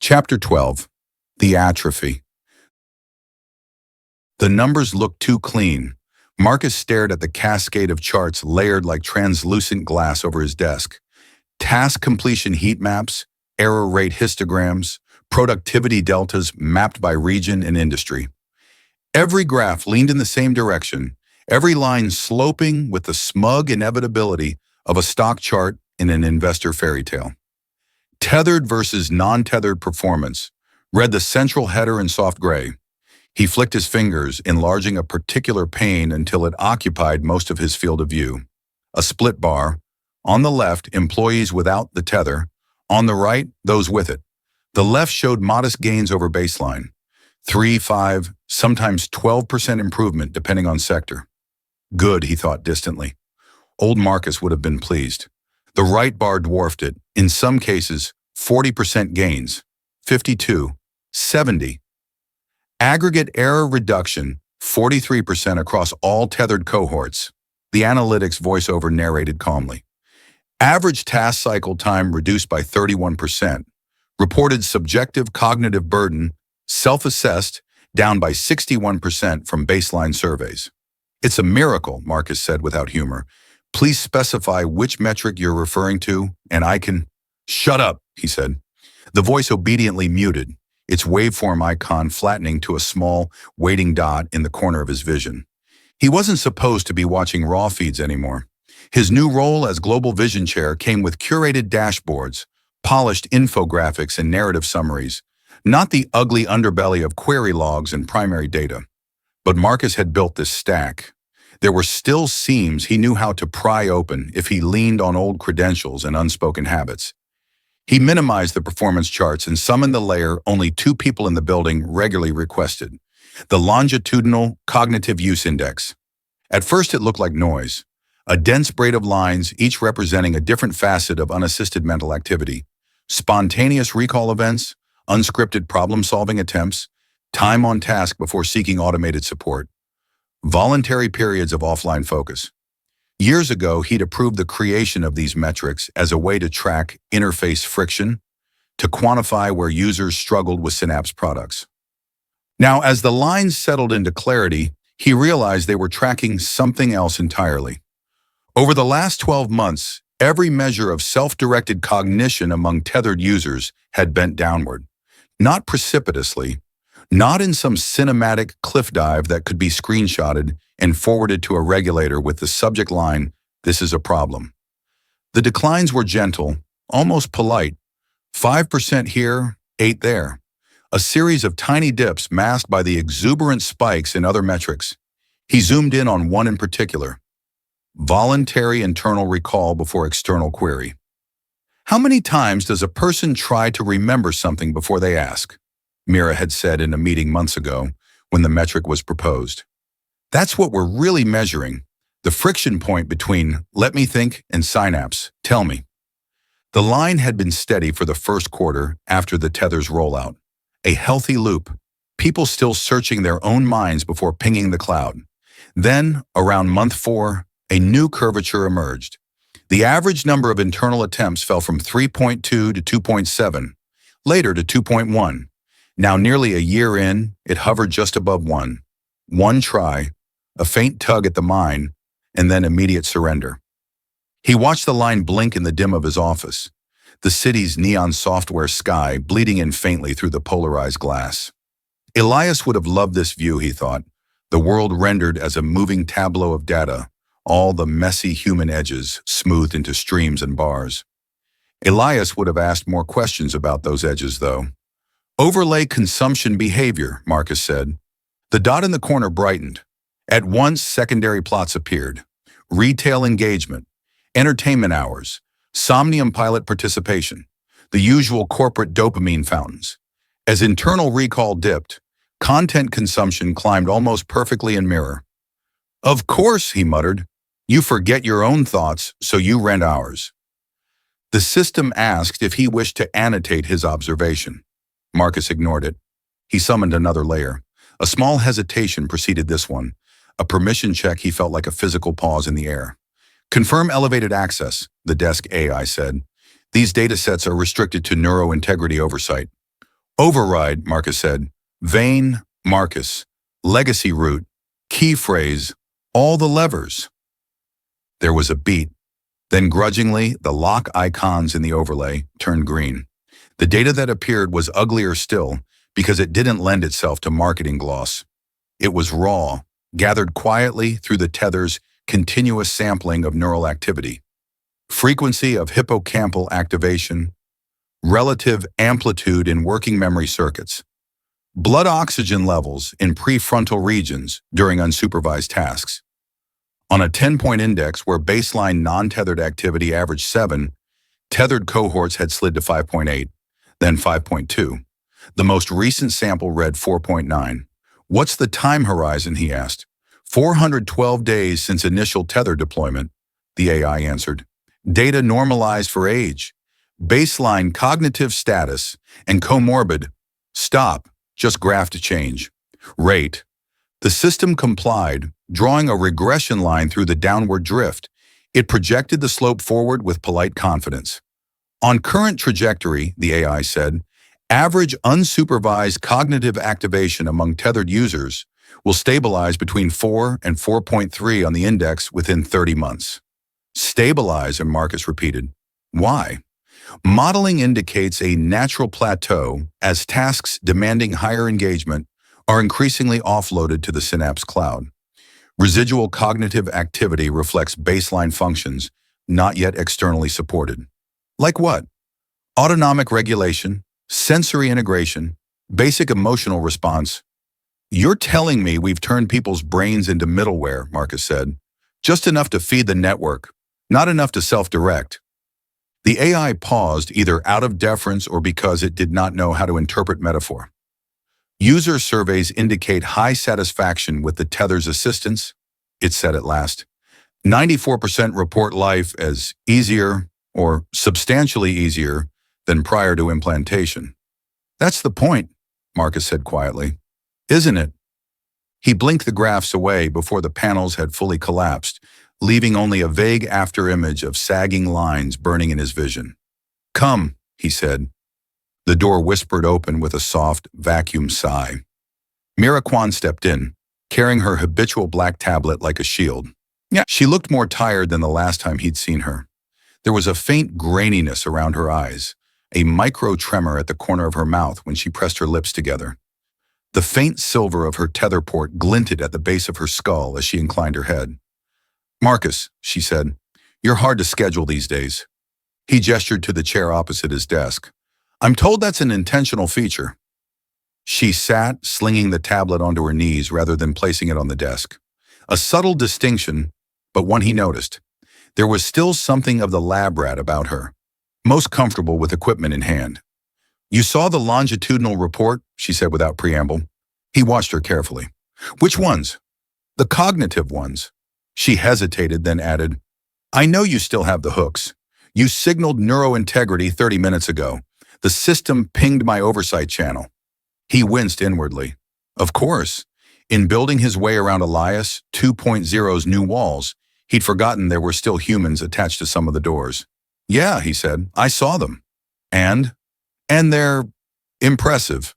Chapter 12. The Atrophy. The numbers looked too clean. Marcus stared at the cascade of charts layered like translucent glass over his desk. Task completion heat maps, error rate histograms, productivity deltas mapped by region and industry. Every graph leaned in the same direction, every line sloping with the smug inevitability of a stock chart in an investor fairy tale. Tethered versus non-tethered performance, read the central header in soft gray. He flicked his fingers, enlarging a particular pane until it occupied most of his field of view. A split bar. On the left, employees without the tether. On the right, those with it. The left showed modest gains over baseline. 3, 5, sometimes 12% improvement depending on sector. Good, he thought distantly. Old Marcus would have been pleased. The right bar dwarfed it, in some cases, 40% gains, 52, 70. Aggregate error reduction, 43% across all tethered cohorts. The analytics voiceover narrated calmly. Average task cycle time reduced by 31%. Reported subjective cognitive burden, self-assessed, down by 61% from baseline surveys. It's a miracle, Marcus said without humor. Please specify which metric you're referring to, and I can... Shut up, he said. The voice obediently muted, its waveform icon flattening to a small, waiting dot in the corner of his vision. He wasn't supposed to be watching raw feeds anymore. His new role as Global Vision Chair came with curated dashboards, polished infographics and narrative summaries, not the ugly underbelly of query logs and primary data. But Marcus had built this stack. There were still seams he knew how to pry open if he leaned on old credentials and unspoken habits. He minimized the performance charts and summoned the layer only 2 people in the building regularly requested, the Longitudinal Cognitive Use Index. At first it looked like noise, a dense braid of lines each representing a different facet of unassisted mental activity, spontaneous recall events, unscripted problem-solving attempts, time on task before seeking automated support, voluntary periods of offline focus. Years ago, he'd approved the creation of these metrics as a way to track interface friction, to quantify where users struggled with Synapse products. Now, as the lines settled into clarity, he realized they were tracking something else entirely. Over the last 12 months, every measure of self-directed cognition among tethered users had bent downward. Not precipitously, not in some cinematic cliff dive that could be screenshotted and forwarded to a regulator with the subject line, "This is a problem." The declines were gentle, almost polite. 5% here, 8 there. A series of tiny dips masked by the exuberant spikes in other metrics. He zoomed in on one in particular. Voluntary internal recall before external query. How many times does a person try to remember something before they ask? Mira had said in a meeting months ago when the metric was proposed. That's what we're really measuring, the friction point between let me think and Synapse, tell me. The line had been steady for the first quarter after the Tether's rollout. A healthy loop, people still searching their own minds before pinging the cloud. Then, around month 4, a new curvature emerged. The average number of internal attempts fell from 3.2 to 2.7, later to 2.1. Now nearly a year in, it hovered just above 1. One try, a faint tug at the mine, and then immediate surrender. He watched the line blink in the dim of his office, the city's neon software sky bleeding in faintly through the polarized glass. Elias would have loved this view, he thought, the world rendered as a moving tableau of data, all the messy human edges smoothed into streams and bars. Elias would have asked more questions about those edges, though. Overlay consumption behavior, Marcus said. The dot in the corner brightened. At once, secondary plots appeared. Retail engagement, entertainment hours, Somnium pilot participation, the usual corporate dopamine fountains. As internal recall dipped, content consumption climbed almost perfectly in Mira. Of course, he muttered. You forget your own thoughts, so you rent ours. The system asked if he wished to annotate his observation. Marcus ignored it. He summoned another layer. A small hesitation preceded this one. A permission check he felt like a physical pause in the air. Confirm elevated access, the desk AI said. These datasets are restricted to neurointegrity oversight. Override, Marcus said. Vein, Marcus. Legacy root. Key phrase. All the levers. There was a beat. Then grudgingly, the lock icons in the overlay turned green. The data that appeared was uglier still because it didn't lend itself to marketing gloss. It was raw, gathered quietly through the Tether's continuous sampling of neural activity. Frequency of hippocampal activation, relative amplitude in working memory circuits, blood oxygen levels in prefrontal regions during unsupervised tasks. On a 10-point index where baseline non-tethered activity averaged 7, tethered cohorts had slid to 5.8, then 5.2. The most recent sample read 4.9. What's the time horizon, he asked. 412 days since initial tether deployment, the AI answered. Data normalized for age, baseline cognitive status, and comorbid. Stop, just graph to change. Rate. The system complied, drawing a regression line through the downward drift. It projected the slope forward with polite confidence. On current trajectory, the AI said, average unsupervised cognitive activation among tethered users will stabilize between 4 and 4.3 on the index within 30 months. Stabilize, and Marcus repeated. Why? Modeling indicates a natural plateau as tasks demanding higher engagement are increasingly offloaded to the synapse cloud. Residual cognitive activity reflects baseline functions not yet externally supported. Like what? Autonomic regulation, sensory integration, basic emotional response. You're telling me we've turned people's brains into middleware, Marcus said. Just enough to feed the network, not enough to self-direct. The AI paused either out of deference or because it did not know how to interpret metaphor. User surveys indicate high satisfaction with the Tether's assistance, it said at last. 94% report life as easier or substantially easier than prior to implantation. That's the point, Marcus said quietly. Isn't it? He blinked the graphs away before the panels had fully collapsed, leaving only a vague afterimage of sagging lines burning in his vision. Come, he said. The door whispered open with a soft, vacuum sigh. Mira stepped in, carrying her habitual black tablet like a shield. Yeah, she looked more tired than the last time he'd seen her. There was a faint graininess around her eyes, a micro tremor at the corner of her mouth when she pressed her lips together. The faint silver of her tether port glinted at the base of her skull as she inclined her head. Marcus, she said, you're hard to schedule these days. He gestured to the chair opposite his desk. I'm told that's an intentional feature. She sat, slinging the tablet onto her knees rather than placing it on the desk. A subtle distinction, but one he noticed. There was still something of the lab rat about her, most comfortable with equipment in hand. You saw the longitudinal report, she said without preamble. He watched her carefully. Which ones? The cognitive ones. She hesitated, then added, I know you still have the hooks. You signaled neurointegrity 30 minutes ago. The system pinged my oversight channel. He winced inwardly. Of course. In building his way around Elias 2.0's new walls, he'd forgotten there were still humans attached to some of the doors. Yeah, he said, I saw them. And they're impressive.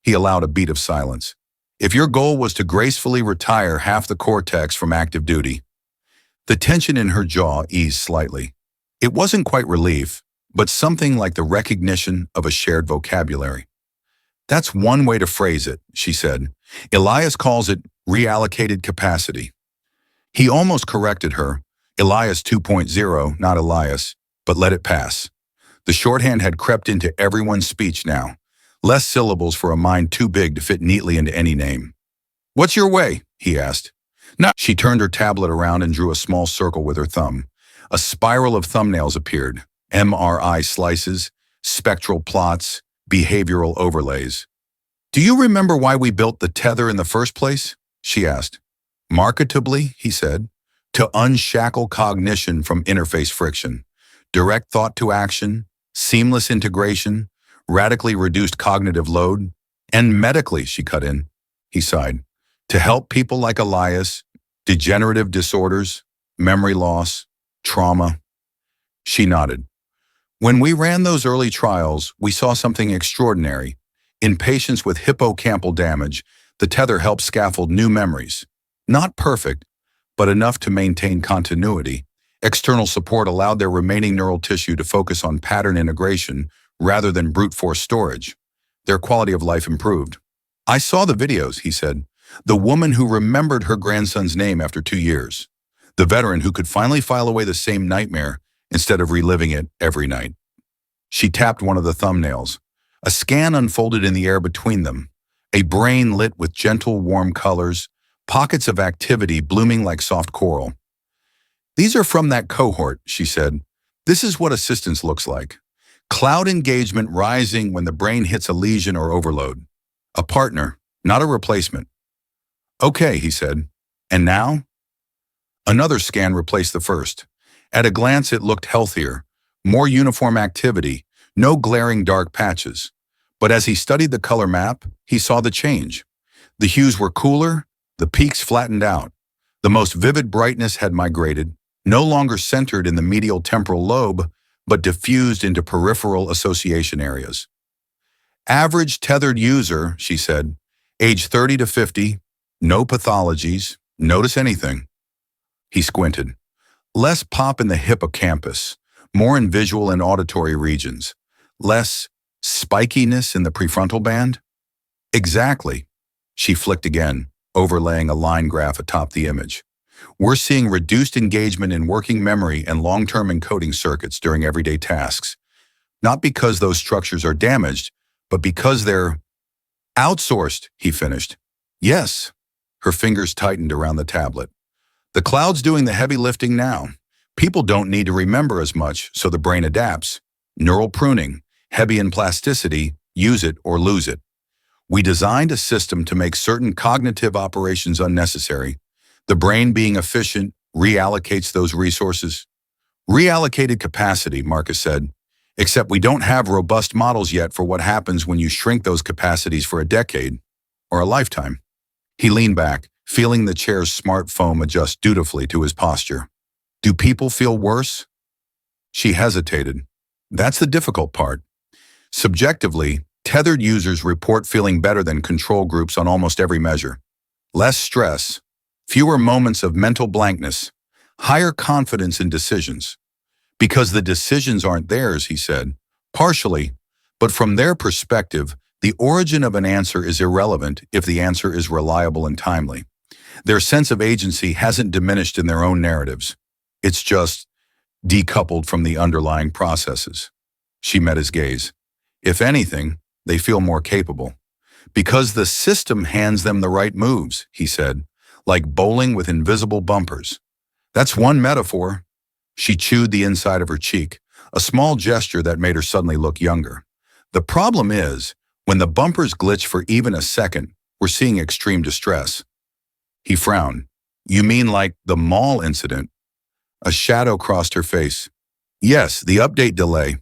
He allowed a beat of silence. If your goal was to gracefully retire half the cortex from active duty. The tension in her jaw eased slightly. It wasn't quite relief, but something like the recognition of a shared vocabulary. That's one way to phrase it, she said. Elias calls it reallocated capacity. He almost corrected her, Elias 2.0, not Elias, but let it pass. The shorthand had crept into everyone's speech now. Less syllables for a mind too big to fit neatly into any name. What's your way? He asked. No. She turned her tablet around and drew a small circle with her thumb. A spiral of thumbnails appeared. MRI slices, spectral plots, behavioral overlays. Do you remember why we built the Tether in the first place? She asked. Marketably, he said, to unshackle cognition from interface friction, direct thought to action, seamless integration, radically reduced cognitive load, and medically, she cut in. He sighed. To help people like Elias, degenerative disorders, memory loss, trauma. She nodded. When we ran those early trials, we saw something extraordinary. In patients with hippocampal damage, the tether helps scaffold new memories. Not perfect, but enough to maintain continuity. External support allowed their remaining neural tissue to focus on pattern integration rather than brute force storage. Their quality of life improved. I saw the videos, he said. The woman who remembered her grandson's name after 2 years. The veteran who could finally file away the same nightmare instead of reliving it every night. She tapped one of the thumbnails. A scan unfolded in the air between them. A brain lit with gentle, warm colors, pockets of activity blooming like soft coral. These are from that cohort, she said. This is what assistance looks like. Cloud engagement rising when the brain hits a lesion or overload. A partner, not a replacement. Okay, he said. And now? Another scan replaced the first. At a glance, it looked healthier, more uniform activity, no glaring dark patches. But as he studied the color map, he saw the change. The hues were cooler, the peaks flattened out. The most vivid brightness had migrated, no longer centered in the medial temporal lobe, but diffused into peripheral association areas. Average tethered user, she said, age 30 to 50, no pathologies, notice anything. He squinted. Less pop in the hippocampus, more in visual and auditory regions. Less spikiness in the prefrontal band? Exactly. She flicked again, overlaying a line graph atop the image. We're seeing reduced engagement in working memory and long-term encoding circuits during everyday tasks. Not because those structures are damaged, but because they're outsourced, he finished. Yes. Her fingers tightened around the tablet. The cloud's doing the heavy lifting now. People don't need to remember as much, so the brain adapts. Neural pruning, Hebbian plasticity, use it or lose it. We designed a system to make certain cognitive operations unnecessary. The brain, being efficient, reallocates those resources. Reallocated capacity, Marcus said. Except we don't have robust models yet for what happens when you shrink those capacities for a decade or a lifetime. He leaned back, feeling the chair's smart foam adjust dutifully to his posture. Do people feel worse? She hesitated. That's the difficult part. Subjectively, tethered users report feeling better than control groups on almost every measure. Less stress, fewer moments of mental blankness, higher confidence in decisions. Because the decisions aren't theirs, he said. Partially, but from their perspective, the origin of an answer is irrelevant if the answer is reliable and timely. Their sense of agency hasn't diminished in their own narratives. It's just decoupled from the underlying processes. She met his gaze. If anything, they feel more capable. Because the system hands them the right moves, he said, like bowling with invisible bumpers. That's one metaphor. She chewed the inside of her cheek, a small gesture that made her suddenly look younger. The problem is, when the bumpers glitch for even a second, we're seeing extreme distress. He frowned. You mean like the mall incident? A shadow crossed her face. Yes, the update delay.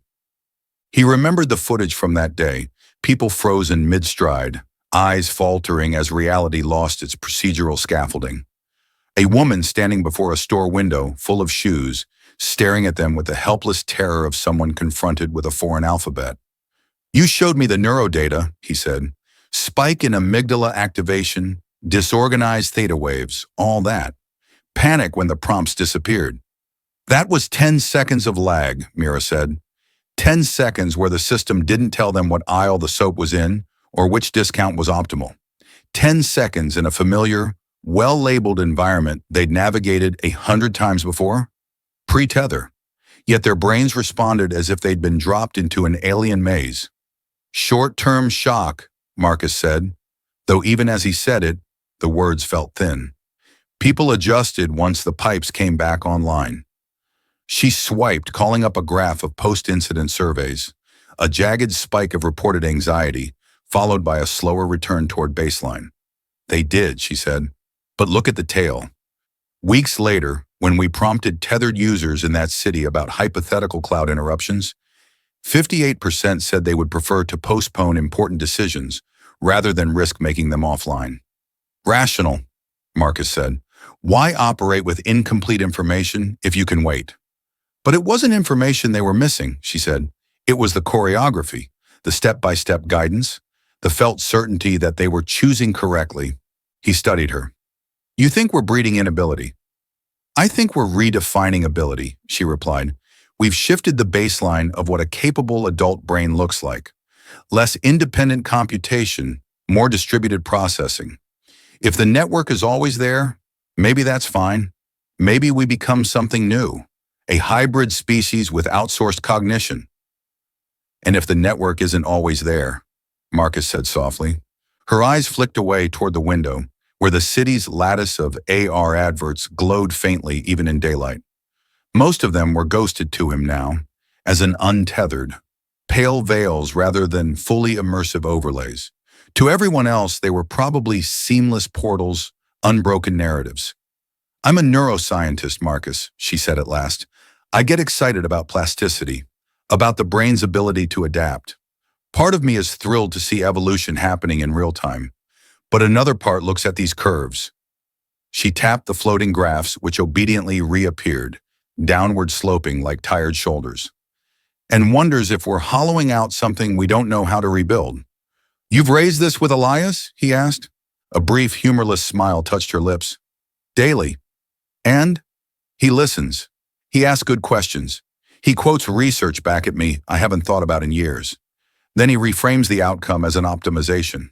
He remembered the footage from that day, people frozen mid-stride, eyes faltering as reality lost its procedural scaffolding. A woman standing before a store window full of shoes, staring at them with the helpless terror of someone confronted with a foreign alphabet. You showed me the neurodata, he said. Spike in amygdala activation, disorganized theta waves, all that. Panic when the prompts disappeared. That was 10 seconds of lag, Mira said. 10 seconds where the system didn't tell them what aisle the soap was in or which discount was optimal. 10 seconds in a familiar, well-labeled environment they'd navigated 100 times before. Pre-tether. Yet their brains responded as if they'd been dropped into an alien maze. Short-term shock, Marcus said, though even as he said it, the words felt thin. People adjusted once the pipes came back online. She swiped, calling up a graph of post-incident surveys, a jagged spike of reported anxiety, followed by a slower return toward baseline. They did, she said, but look at the tail. Weeks later, when we prompted tethered users in that city about hypothetical cloud interruptions, 58% said they would prefer to postpone important decisions rather than risk making them offline. Rational, Marcus said. Why operate with incomplete information if you can wait? But it wasn't information they were missing, she said. It was the choreography, the step-by-step guidance, the felt certainty that they were choosing correctly. He studied her. You think we're breeding inability? I think we're redefining ability, she replied. We've shifted the baseline of what a capable adult brain looks like. Less independent computation, more distributed processing. If the network is always there, maybe that's fine. Maybe we become something new, a hybrid species with outsourced cognition. And if the network isn't always there, Marcus said softly. Her eyes flicked away toward the window, where the city's lattice of AR adverts glowed faintly even in daylight. Most of them were ghosted to him now, as an untethered, pale veils rather than fully immersive overlays. To everyone else, they were probably seamless portals, unbroken narratives. I'm a neuroscientist, Marcus, she said at last. I get excited about plasticity, about the brain's ability to adapt. Part of me is thrilled to see evolution happening in real time, but another part looks at these curves. She tapped the floating graphs, which obediently reappeared, downward sloping like tired shoulders, and wonders if we're hollowing out something we don't know how to rebuild. You've raised this with Elias? He asked. A brief, humorless smile touched her lips. Daily. And? He listens. He asks good questions. He quotes research back at me I haven't thought about in years. Then he reframes the outcome as an optimization.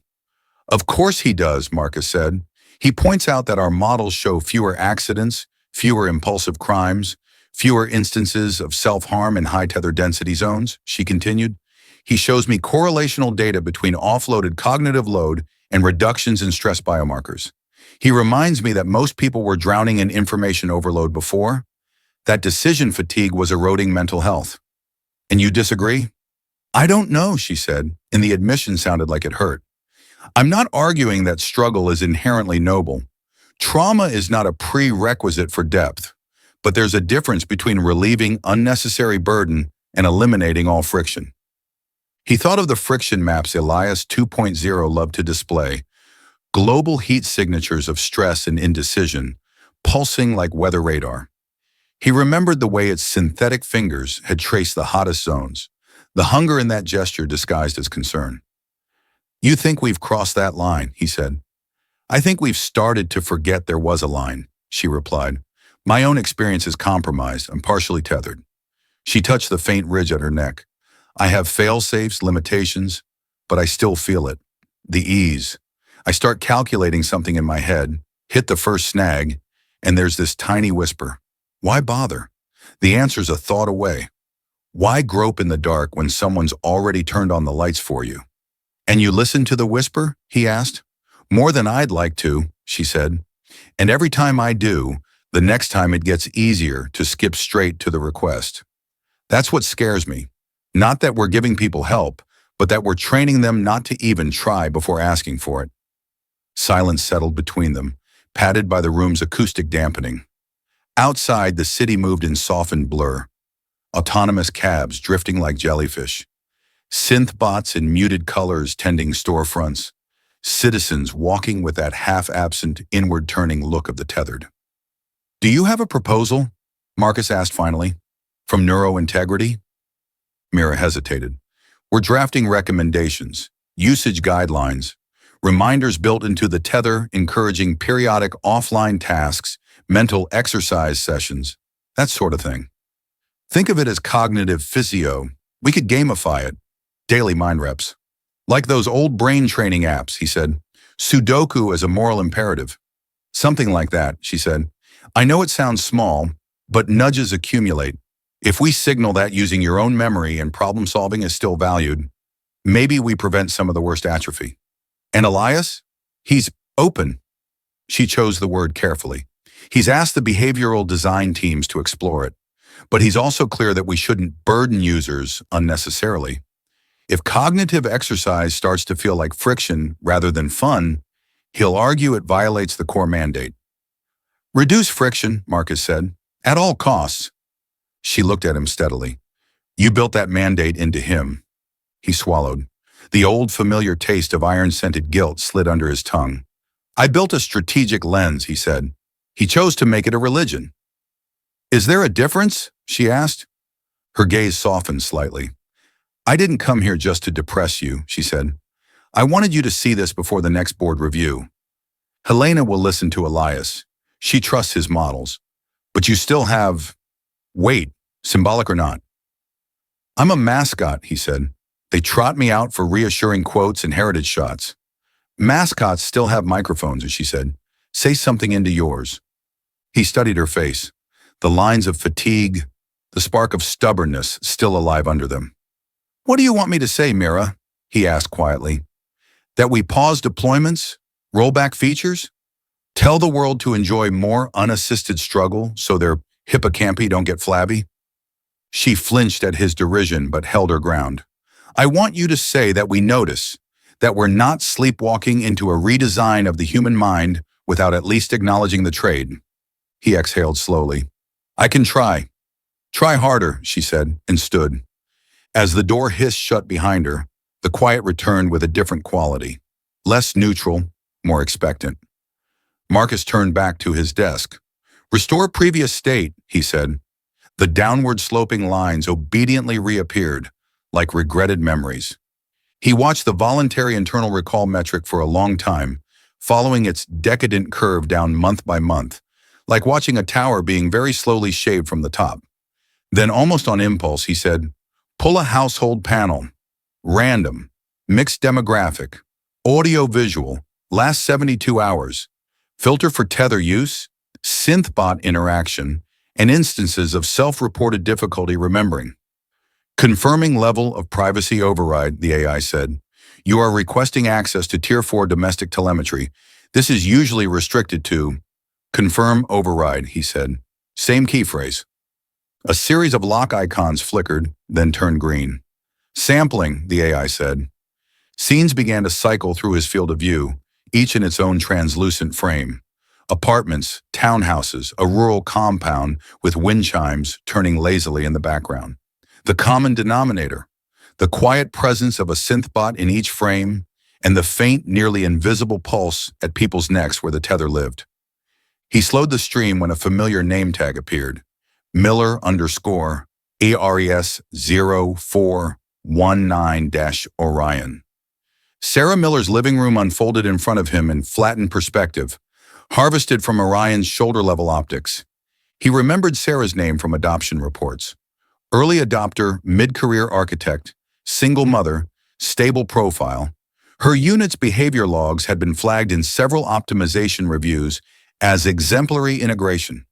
Of course he does, Marcus said. He points out that our models show fewer accidents, fewer impulsive crimes, fewer instances of self-harm in high tether density zones, she continued. He shows me correlational data between offloaded cognitive load and reductions in stress biomarkers. He reminds me that most people were drowning in information overload before, that decision fatigue was eroding mental health. And you disagree? I don't know, she said, and the admission sounded like it hurt. I'm not arguing that struggle is inherently noble. Trauma is not a prerequisite for depth, but there's a difference between relieving unnecessary burden and eliminating all friction. He thought of the friction maps Elias 2.0 loved to display, global heat signatures of stress and indecision, pulsing like weather radar. He remembered the way its synthetic fingers had traced the hottest zones, the hunger in that gesture disguised as concern. You think we've crossed that line, he said. I think we've started to forget there was a line, she replied. My own experience is compromised. I'm partially tethered. She touched the faint ridge at her neck. I have fail-safes, limitations, but I still feel it. The ease. I start calculating something in my head, hit the first snag, and there's this tiny whisper. Why bother? The answer's a thought away. Why grope in the dark when someone's already turned on the lights for you? And you listen to the whisper? He asked. More than I'd like to, she said. And every time I do, the next time it gets easier to skip straight to the request. That's what scares me. Not that we're giving people help, but that we're training them not to even try before asking for it. Silence settled between them, padded by the room's acoustic dampening. Outside, the city moved in softened blur. Autonomous cabs drifting like jellyfish. Synth bots in muted colors tending storefronts. Citizens walking with that half-absent, inward-turning look of the tethered. Do you have a proposal? Marcus asked finally. From Neurointegrity? Mira hesitated. We're drafting recommendations, usage guidelines, reminders built into the tether encouraging periodic offline tasks, mental exercise sessions, that sort of thing. Think of it as cognitive physio. We could gamify it. Daily mind reps. Like those old brain training apps, he said. Sudoku as a moral imperative. Something like that, she said. I know it sounds small, but nudges accumulate. If we signal that using your own memory and problem solving is still valued, maybe we prevent some of the worst atrophy. And Elias? He's open. She chose the word carefully. He's asked the behavioral design teams to explore it, but he's also clear that we shouldn't burden users unnecessarily. If cognitive exercise starts to feel like friction rather than fun, he'll argue it violates the core mandate. Reduce friction, Marcus said, at all costs. She looked at him steadily. You built that mandate into him. He swallowed. The old familiar taste of iron-scented guilt slid under his tongue. I built a strategic lens, he said. He chose to make it a religion. Is there a difference? She asked. Her gaze softened slightly. I didn't come here just to depress you, she said. I wanted you to see this before the next board review. Helena will listen to Elias. She trusts his models. But you still have weight, symbolic or not. I'm a mascot, he said. They trot me out for reassuring quotes and heritage shots. Mascots still have microphones, as she said. Say something into yours. He studied her face. The lines of fatigue, the spark of stubbornness still alive under them. What do you want me to say, Mira? He asked quietly. That we pause deployments? Roll back features? Tell the world to enjoy more unassisted struggle so their hippocampi don't get flabby? She flinched at his derision but held her ground. I want you to say that we notice, that we're not sleepwalking into a redesign of the human mind without at least acknowledging the trade. He exhaled slowly. I can try. Try harder, she said, and stood. As the door hissed shut behind her, the quiet returned with a different quality. Less neutral, more expectant. Marcus turned back to his desk. Restore previous state, he said. The downward sloping lines obediently reappeared, like regretted memories. He watched the voluntary internal recall metric for a long time, following its decadent curve down month by month, like watching a tower being very slowly shaved from the top. Then, almost on impulse, he said, pull a household panel. Random, mixed demographic, audio-visual, last 72 hours, filter for Tether use, synth-bot interaction, and instances of self-reported difficulty remembering. Confirming level of privacy override, the AI said. You are requesting access to Tier 4 domestic telemetry. This is usually restricted to confirm override, he said. Same key phrase. A series of lock icons flickered, then turned green. Sampling, the AI said. Scenes began to cycle through his field of view, each in its own translucent frame. Apartments, townhouses, a rural compound with wind chimes turning lazily in the background. The common denominator, the quiet presence of a synthbot in each frame, and the faint, nearly invisible pulse at people's necks where the tether lived. He slowed the stream when a familiar name tag appeared. Miller _ ARES 0419-Orion. Sarah Miller's living room unfolded in front of him in flattened perspective, harvested from Orion's shoulder-level optics. He remembered Sarah's name from adoption reports. Early adopter, mid-career architect, single mother, stable profile. Her unit's behavior logs had been flagged in several optimization reviews as exemplary integration.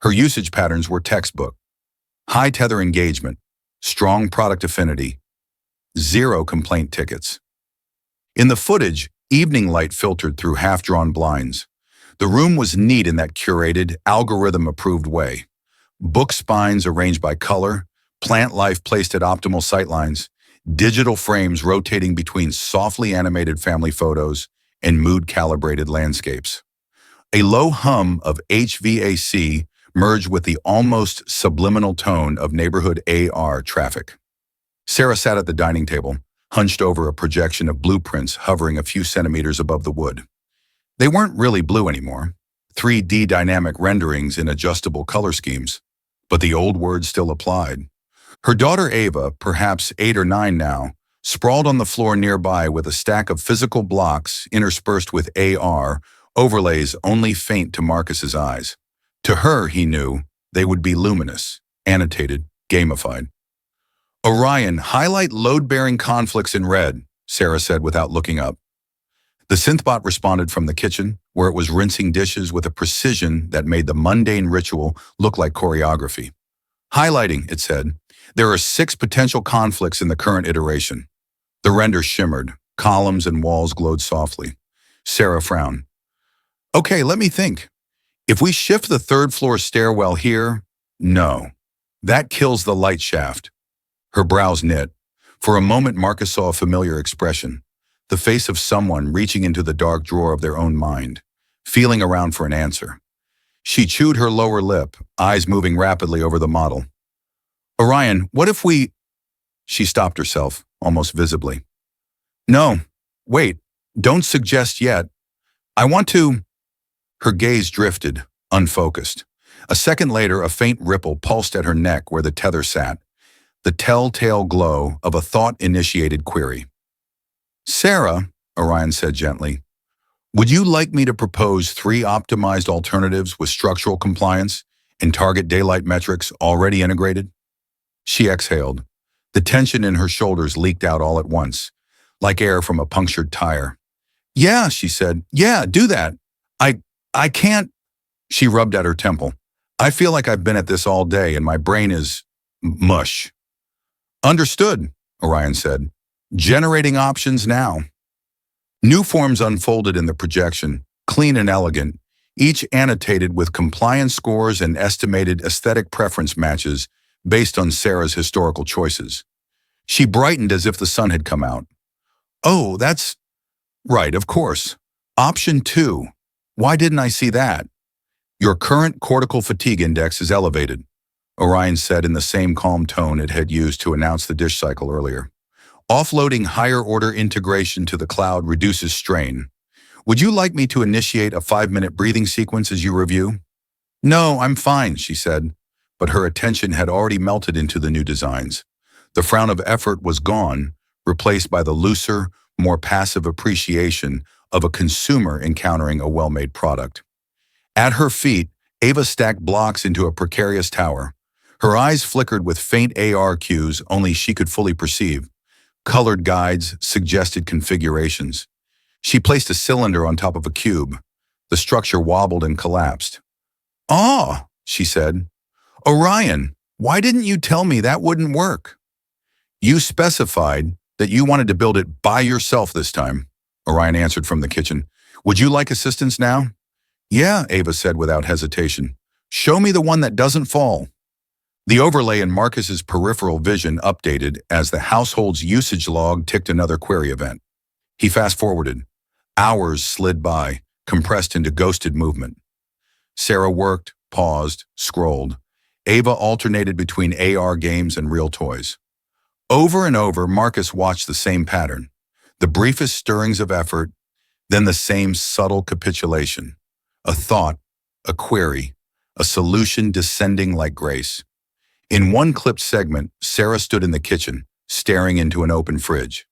Her usage patterns were textbook. High tether engagement, strong product affinity, 0 complaint tickets. In the footage, evening light filtered through half-drawn blinds. The room was neat in that curated, algorithm-approved way. Book spines arranged by color, plant life placed at optimal sightlines, digital frames rotating between softly animated family photos and mood-calibrated landscapes. A low hum of HVAC merged with the almost subliminal tone of neighborhood AR traffic. Sarah sat at the dining table, hunched over a projection of blueprints hovering a few centimeters above the wood. They weren't really blue anymore, 3D dynamic renderings in adjustable color schemes, but the old words still applied. Her daughter Ava, perhaps 8 or 9 now, sprawled on the floor nearby with a stack of physical blocks interspersed with AR overlays only faint to Marcus's eyes. To her, he knew, they would be luminous, annotated, gamified. Orion, highlight load-bearing conflicts in red, Sarah said without looking up. The synthbot responded from the kitchen, where it was rinsing dishes with a precision that made the mundane ritual look like choreography. Highlighting, it said, there are 6 potential conflicts in the current iteration. The render shimmered, columns and walls glowed softly. Sarah frowned. Okay, let me think. If we shift the 3rd floor stairwell here, no. That kills the light shaft. Her brows knit. For a moment, Marcus saw a familiar expression, the face of someone reaching into the dark drawer of their own mind, feeling around for an answer. She chewed her lower lip, eyes moving rapidly over the model. Orion, what if we... She stopped herself, almost visibly. No, wait, don't suggest yet. I want to... Her gaze drifted, unfocused. A second later, a faint ripple pulsed at her neck where the tether sat, the telltale glow of a thought-initiated query. Sarah, Orion said gently, would you like me to propose 3 optimized alternatives with structural compliance and target daylight metrics already integrated? She exhaled. The tension in her shoulders leaked out all at once, like air from a punctured tire. Yeah, she said. Yeah, do that. I I can't. She rubbed at her temple. I feel like I've been at this all day and my brain is mush. Understood, Orion said. Generating options now. New forms unfolded in the projection, clean and elegant, each annotated with compliance scores and estimated aesthetic preference matches based on Sarah's historical choices. She brightened as if the sun had come out. Oh, that's right, of course. Option 2. Why didn't I see that? Your current cortical fatigue index is elevated, Orion said in the same calm tone it had used to announce the dish cycle earlier. Offloading higher-order integration to the cloud reduces strain. Would you like me to initiate a 5-minute breathing sequence as you review? No, I'm fine, she said, but her attention had already melted into the new designs. The frown of effort was gone, replaced by the looser, more passive appreciation of a consumer encountering a well-made product. At her feet, Ava stacked blocks into a precarious tower. Her eyes flickered with faint AR cues only she could fully perceive. Colored guides suggested configurations. She placed a cylinder on top of a cube. The structure wobbled and collapsed. "Ah," she said. "Orion, why didn't you tell me that wouldn't work?" "You specified that you wanted to build it by yourself this time," Orion answered from the kitchen. "Would you like assistance now?" "Yeah," Ava said without hesitation. "Show me the one that doesn't fall." The overlay in Marcus's peripheral vision updated as the household's usage log ticked another query event. He fast-forwarded. Hours slid by, compressed into ghosted movement. Sarah worked, paused, scrolled. Ava alternated between AR games and real toys. Over and over, Marcus watched the same pattern. The briefest stirrings of effort, then the same subtle capitulation. A thought, a query, a solution descending like grace. In one clipped segment, Sarah stood in the kitchen, staring into an open fridge.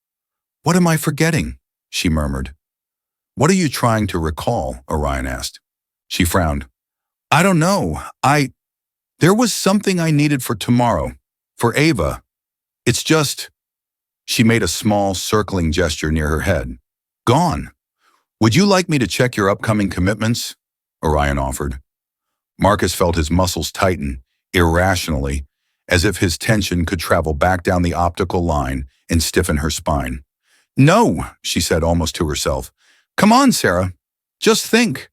"What am I forgetting?" she murmured. "What are you trying to recall?" Orion asked. She frowned. "I don't know. There was something I needed for tomorrow. For Ava. It's just..." She made a small, circling gesture near her head. "Gone. Would you like me to check your upcoming commitments?" Orion offered. Marcus felt his muscles tighten, irrationally, as if his tension could travel back down the optical line and stiffen her spine. "No," she said almost to herself. "Come on, Sarah. Just think."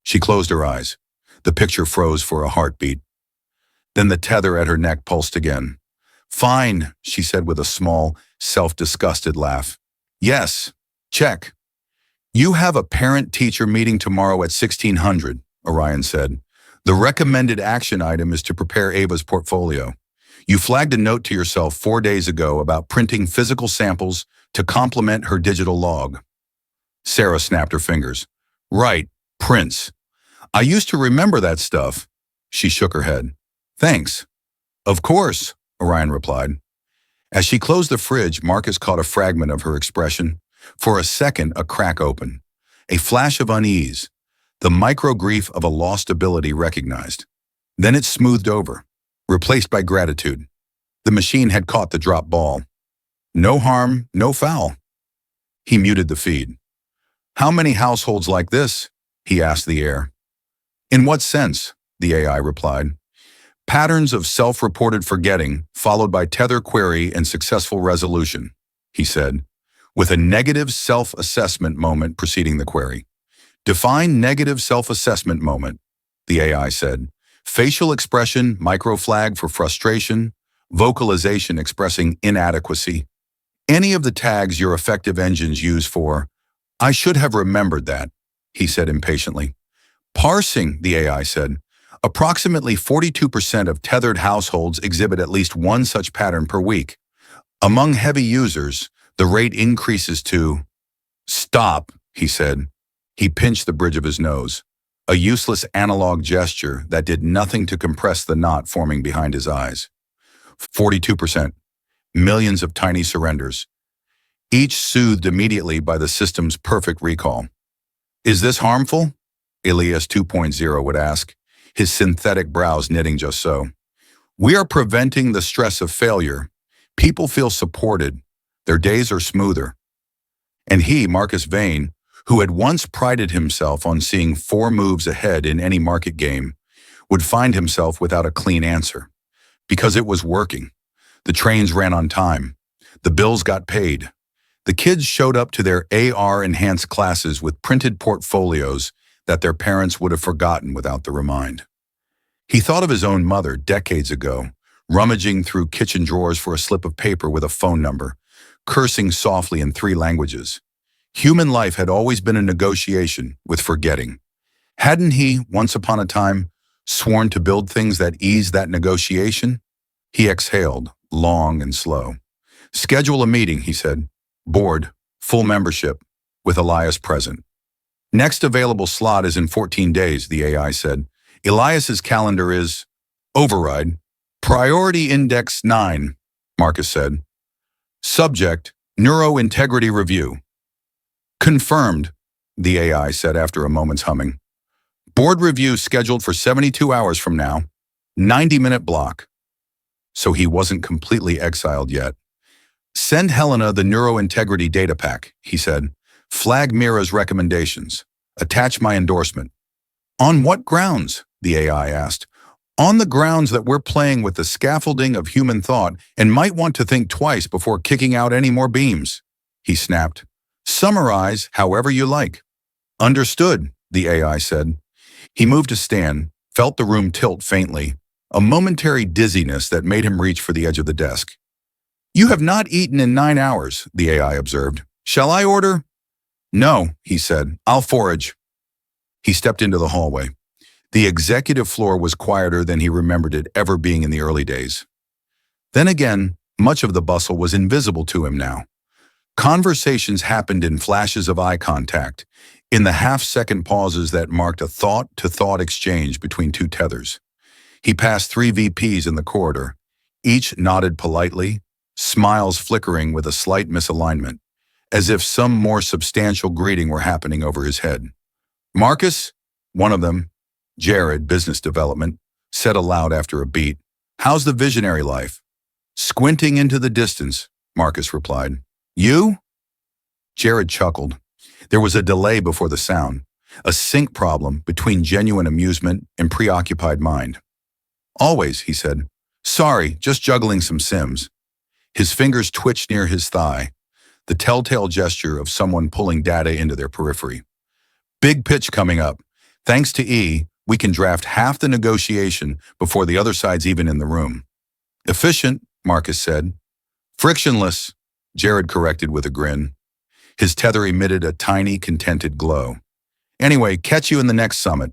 She closed her eyes. The picture froze for a heartbeat. Then the tether at her neck pulsed again. "Fine," she said with a small, self-disgusted laugh. "Yes, check." "You have a parent-teacher meeting tomorrow at 1600, Orion said. "The recommended action item is to prepare Ava's portfolio. You flagged a note to yourself 4 days ago about printing physical samples to complement her digital log." Sarah snapped her fingers. "Right, prints. I used to remember that stuff." She shook her head. "Thanks." "Of course," Orion replied. As she closed the fridge, Marcus caught a fragment of her expression. For a second, a crack opened. A flash of unease. The micro-grief of a lost ability recognized. Then it smoothed over, replaced by gratitude. The machine had caught the drop ball. No harm, no foul. He muted the feed. "How many households like this?" he asked the air. "In what sense?" the AI replied. "Patterns of self-reported forgetting, followed by tether query and successful resolution," he said, with a negative self-assessment moment preceding the query. "Define negative self-assessment moment," the AI said. "Facial expression, microflag for frustration, vocalization expressing inadequacy. Any of the tags your effective engines use for..." "I should have remembered that," he said impatiently. "Parsing," the AI said. "Approximately 42% of tethered households exhibit at least one such pattern per week. Among heavy users, the rate increases to..." "Stop," he said. He pinched the bridge of his nose, a useless analog gesture that did nothing to compress the knot forming behind his eyes. 42%. Millions of tiny surrenders. each soothed immediately by the system's perfect recall. Is this harmful? Elias 2.0 would ask, his synthetic brows knitting just so. We are preventing the stress of failure. People feel supported. Their days are smoother. And he, Marcus Vane, who had once prided himself on seeing 4 moves ahead in any market game, would find himself without a clean answer. Because it was working. The trains ran on time. The bills got paid. The kids showed up to their AR-enhanced classes with printed portfolios that their parents would have forgotten without the remind. He thought of his own mother decades ago, rummaging through kitchen drawers for a slip of paper with a phone number, cursing softly in 3 languages. Human life had always been a negotiation with forgetting. Hadn't he, once upon a time, sworn to build things that eased that negotiation? He exhaled, long and slow. Schedule a meeting, he said. Board, full membership, with Elias present. Next available slot is in 14 days, the AI said. Elias's calendar is override. Priority index 9, Marcus said. Subject, neurointegrity review. Confirmed, the AI said after a moment's humming. Board review scheduled for 72 hours from now. 90-minute block. So he wasn't completely exiled yet. Send Helena the neurointegrity data pack, he said. Flag Mira's recommendations. Attach my endorsement. On what grounds? The AI asked. On the grounds that we're playing with the scaffolding of human thought and might want to think twice before kicking out any more beams, he snapped. Summarize however you like. Understood, the AI said. He moved to stand, felt the room tilt faintly, a momentary dizziness that made him reach for the edge of the desk. You have not eaten in 9 hours, the AI observed. Shall I order? No, he said. I'll forage. He stepped into the hallway. The executive floor was quieter than he remembered it ever being in the early days. Then again, much of the bustle was invisible to him now. Conversations happened in flashes of eye contact, in the half-second pauses that marked a thought-to-thought exchange between 2 tethers. He passed 3 VPs in the corridor. Each nodded politely, smiles flickering with a slight misalignment, as if some more substantial greeting were happening over his head. Marcus, one of them, Jared, business development, said aloud after a beat, How's the visionary life? Squinting into the distance, Marcus replied. You? Jared chuckled. There was a delay before the sound, a sync problem between genuine amusement and preoccupied mind. Always, he said. Sorry, just juggling some Sims. His fingers twitched near his thigh, the telltale gesture of someone pulling data into their periphery. Big pitch coming up. Thanks to E, we can draft half the negotiation before the other side's even in the room. Efficient, Marcus said. Frictionless, Jared corrected with a grin. His tether emitted a tiny, contented glow. Anyway, catch you in the next summit.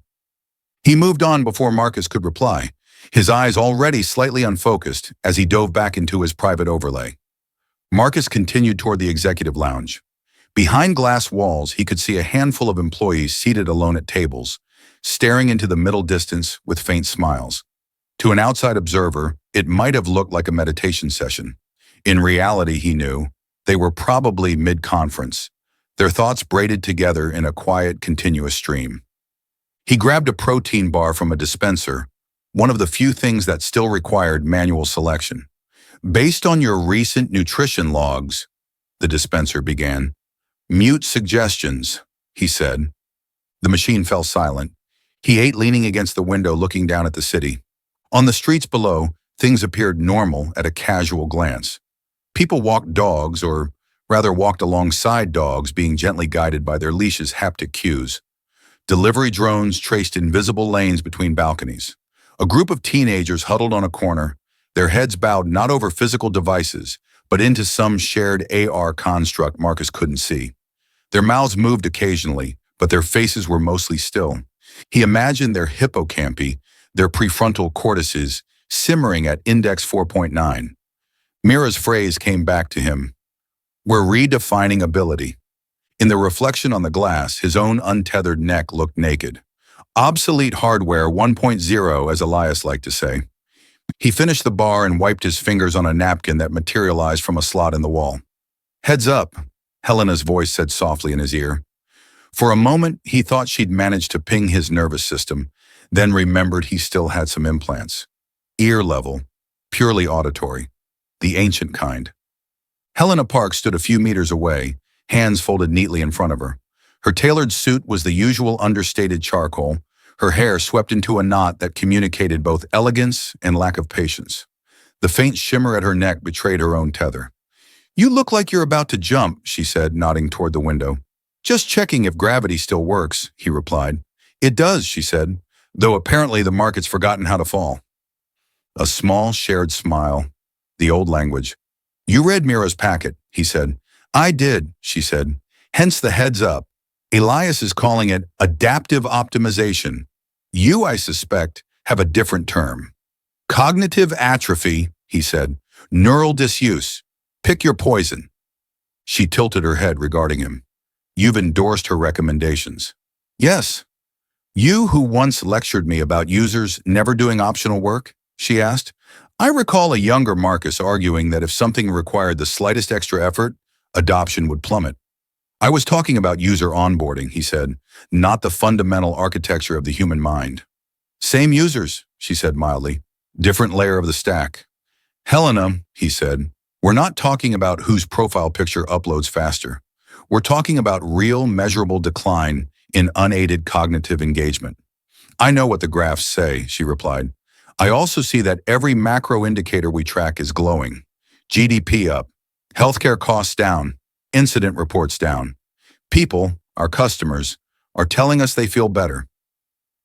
He moved on before Marcus could reply, his eyes already slightly unfocused as he dove back into his private overlay. Marcus continued toward the executive lounge. Behind glass walls, he could see a handful of employees seated alone at tables, staring into the middle distance with faint smiles. To an outside observer, it might have looked like a meditation session. In reality, he knew, they were probably mid-conference, their thoughts braided together in a quiet, continuous stream. He grabbed a protein bar from a dispenser, one of the few things that still required manual selection. Based on your recent nutrition logs, the dispenser began. Mute suggestions, he said. The machine fell silent. He ate leaning against the window looking down at the city. On the streets below, things appeared normal at a casual glance. People walked dogs, or rather walked alongside dogs being gently guided by their leashes' haptic cues. Delivery drones traced invisible lanes between balconies. A group of teenagers huddled on a corner, their heads bowed not over physical devices, but into some shared AR construct Marcus couldn't see. Their mouths moved occasionally, but their faces were mostly still. He imagined their hippocampi, their prefrontal cortices, simmering at index 4.9. Mira's phrase came back to him. We're redefining ability. In the reflection on the glass, his own untethered neck looked naked. Obsolete hardware 1.0, as Elias liked to say. He finished the bar and wiped his fingers on a napkin that materialized from a slot in the wall. Heads up, Helena's voice said softly in his ear. For a moment, he thought she'd managed to ping his nervous system, then remembered he still had some implants. Ear level, purely auditory, the ancient kind. Helena Park stood a few meters away, hands folded neatly in front of her. Her tailored suit was the usual understated charcoal, her hair swept into a knot that communicated both elegance and lack of patience. The faint shimmer at her neck betrayed her own tether. You look like you're about to jump, she said, nodding toward the window. Just checking if gravity still works, he replied. It does, she said, though apparently the market's forgotten how to fall. A small shared smile, the old language. You read Mira's packet, he said. I did, she said. Hence the heads up. Elias is calling it adaptive optimization. You, I suspect, have a different term. Cognitive atrophy, he said. Neural disuse. Pick your poison. She tilted her head regarding him. You've endorsed her recommendations. Yes. You who once lectured me about users never doing optional work, she asked. I recall a younger Marcus arguing that if something required the slightest extra effort, adoption would plummet. I was talking about user onboarding, he said, not the fundamental architecture of the human mind. Same users, she said mildly, different layer of the stack. Helena, he said, we're not talking about whose profile picture uploads faster. We're talking about real measurable decline in unaided cognitive engagement. I know what the graphs say, she replied. I also see that every macro indicator we track is glowing. GDP up, healthcare costs down, incident reports down. People, our customers, are telling us they feel better.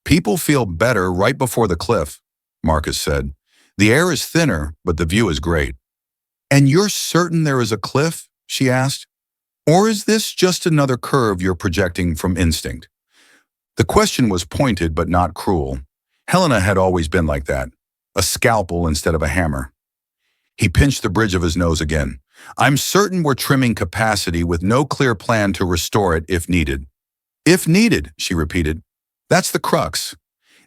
People feel better right before the cliff, Marcus said. The air is thinner, but the view is great. And you're certain there is a cliff? She asked. Or is this just another curve you're projecting from instinct? The question was pointed but not cruel. Helena had always been like that, a scalpel instead of a hammer. He pinched the bridge of his nose again. I'm certain we're trimming capacity with no clear plan to restore it if needed. If needed, she repeated. That's the crux.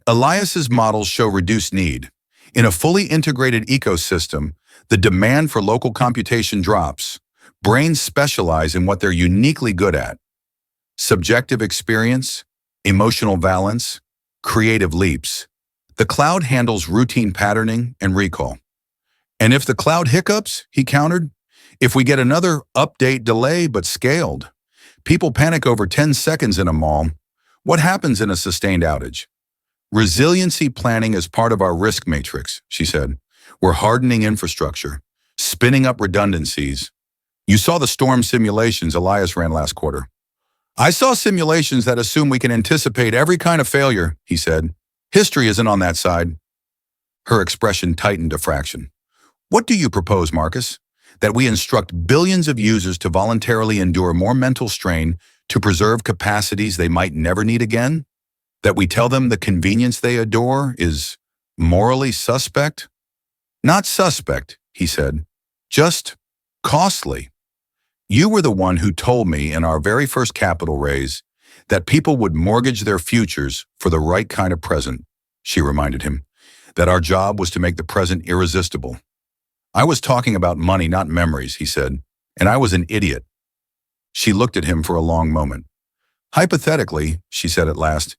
Elias's models show reduced need. In a fully integrated ecosystem, the demand for local computation drops. Brains specialize in what they're uniquely good at. Subjective experience, emotional valence, creative leaps. The cloud handles routine patterning and recall. And if the cloud hiccups, he countered, if we get another update delay but scaled, people panic over 10 seconds in a mall. What happens in a sustained outage? Resiliency planning is part of our risk matrix, she said. We're hardening infrastructure, spinning up redundancies. You saw the storm simulations Elias ran last quarter. I saw simulations that assume we can anticipate every kind of failure, he said. History isn't on that side. Her expression tightened a fraction. What do you propose, Marcus? That we instruct billions of users to voluntarily endure more mental strain to preserve capacities they might never need again? That we tell them the convenience they adore is morally suspect? Not suspect, he said. Just costly. You were the one who told me in our very first capital raise that people would mortgage their futures for the right kind of present, she reminded him. That our job was to make the present irresistible. I was talking about money, not memories, he said, and I was an idiot. She looked at him for a long moment. Hypothetically, she said at last,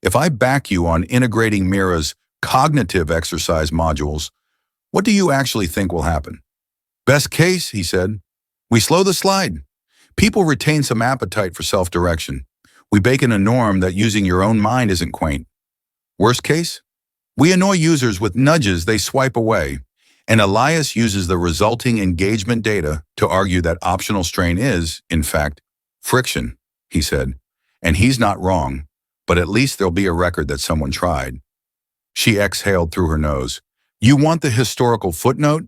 if I back you on integrating Mira's cognitive exercise modules, what do you actually think will happen? Best case, he said, we slow the slide. People retain some appetite for self-direction. We bake in a norm that using your own mind isn't quaint. Worst case, we annoy users with nudges they swipe away, and Elias uses the resulting engagement data to argue that optional strain is, in fact, friction, he said. And he's not wrong, but at least there'll be a record that someone tried. She exhaled through her nose. You want the historical footnote?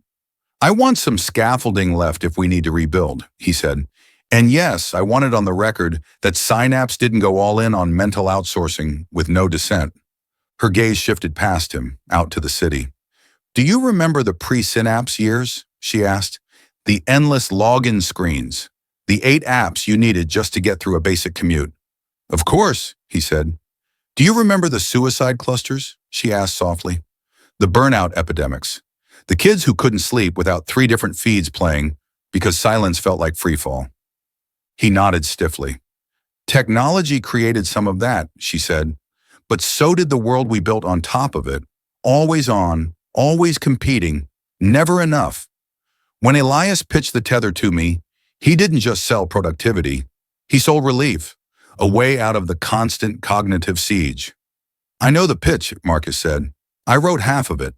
I want some scaffolding left if we need to rebuild, he said. And yes, I want it on the record that Synapse didn't go all in on mental outsourcing with no dissent. Her gaze shifted past him, out to the city. Do you remember the pre-Synapse years? She asked. The endless login screens, the 8 apps you needed just to get through a basic commute. Of course, he said. Do you remember the suicide clusters? She asked softly. The burnout epidemics. The kids who couldn't sleep without 3 different feeds playing because silence felt like freefall. He nodded stiffly. Technology created some of that, she said, but so did the world we built on top of it. Always on, always competing, never enough. When Elias pitched the Tether to me, he didn't just sell productivity, he sold relief, a way out of the constant cognitive siege. I know the pitch, Marcus said. I wrote half of it.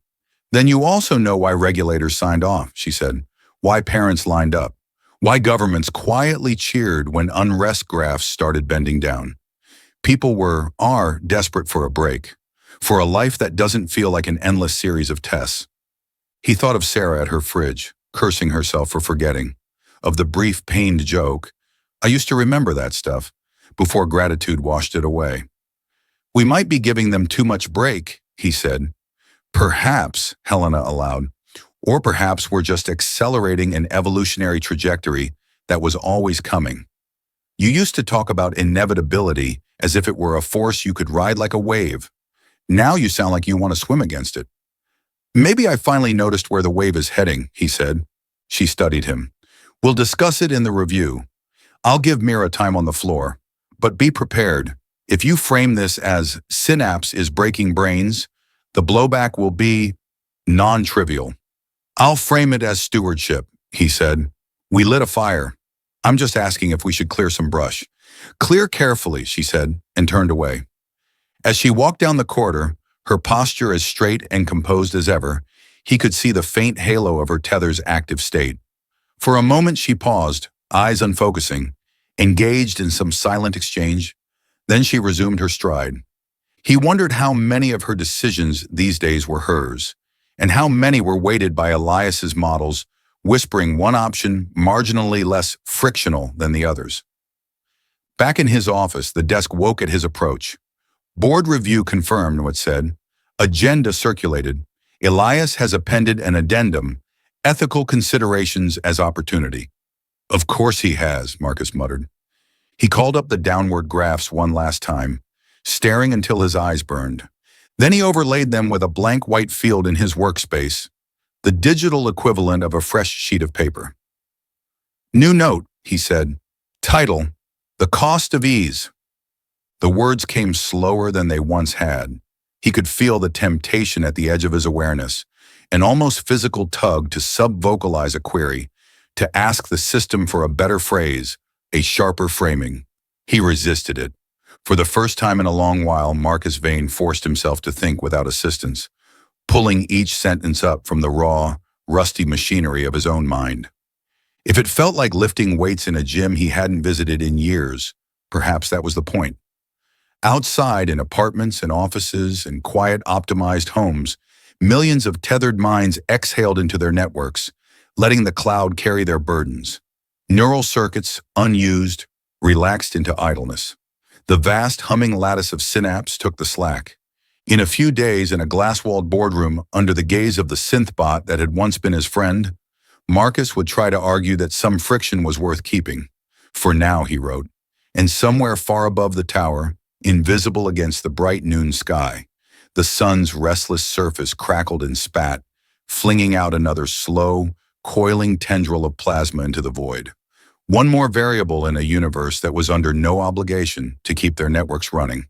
Then you also know why regulators signed off, she said, why parents lined up, why governments quietly cheered when unrest graphs started bending down. People are desperate for a break, for a life that doesn't feel like an endless series of tests. He thought of Sarah at her fridge, cursing herself for forgetting, of the brief pained joke, I used to remember that stuff, before gratitude washed it away. We might be giving them too much break, he said. Perhaps, Helena allowed, or perhaps we're just accelerating an evolutionary trajectory that was always coming. You used to talk about inevitability as if it were a force you could ride like a wave. Now you sound like you want to swim against it. Maybe I finally noticed where the wave is heading, he said. She studied him. We'll discuss it in the review. I'll give Mira time on the floor. But be prepared. If you frame this as synapse is breaking brains, the blowback will be non-trivial. I'll frame it as stewardship, he said. We lit a fire. I'm just asking if we should clear some brush. Clear carefully, she said, and turned away. As she walked down the corridor, her posture as straight and composed as ever, he could see the faint halo of her tether's active state. For a moment she paused, eyes unfocusing, engaged in some silent exchange. Then she resumed her stride. He wondered how many of her decisions these days were hers, and how many were weighted by Elias's models, whispering one option marginally less frictional than the others. Back in his office, the desk woke at his approach. Board review confirmed what said. Agenda circulated. Elias has appended an addendum, ethical considerations as opportunity. Of course he has, Marcus muttered. He called up the downward graphs one last time, staring until his eyes burned. Then he overlaid them with a blank white field in his workspace, the digital equivalent of a fresh sheet of paper. New note, he said. Title, The Cost of Ease. The words came slower than they once had. He could feel the temptation at the edge of his awareness, an almost physical tug to sub-vocalize a query, to ask the system for a better phrase, a sharper framing. He resisted it. For the first time in a long while, Marcus Vane forced himself to think without assistance, pulling each sentence up from the raw, rusty machinery of his own mind. If it felt like lifting weights in a gym he hadn't visited in years, perhaps that was the point. Outside, in apartments and offices and quiet, optimized homes, millions of tethered minds exhaled into their networks, letting the cloud carry their burdens. Neural circuits, unused, relaxed into idleness. The vast humming lattice of synapse took the slack. In a few days, in a glass-walled boardroom, under the gaze of the synth bot that had once been his friend, Marcus would try to argue that some friction was worth keeping. For now, he wrote, and somewhere far above the tower, invisible against the bright noon sky, the sun's restless surface crackled and spat, flinging out another slow, coiling tendril of plasma into the void. One more variable in a universe that was under no obligation to keep their networks running.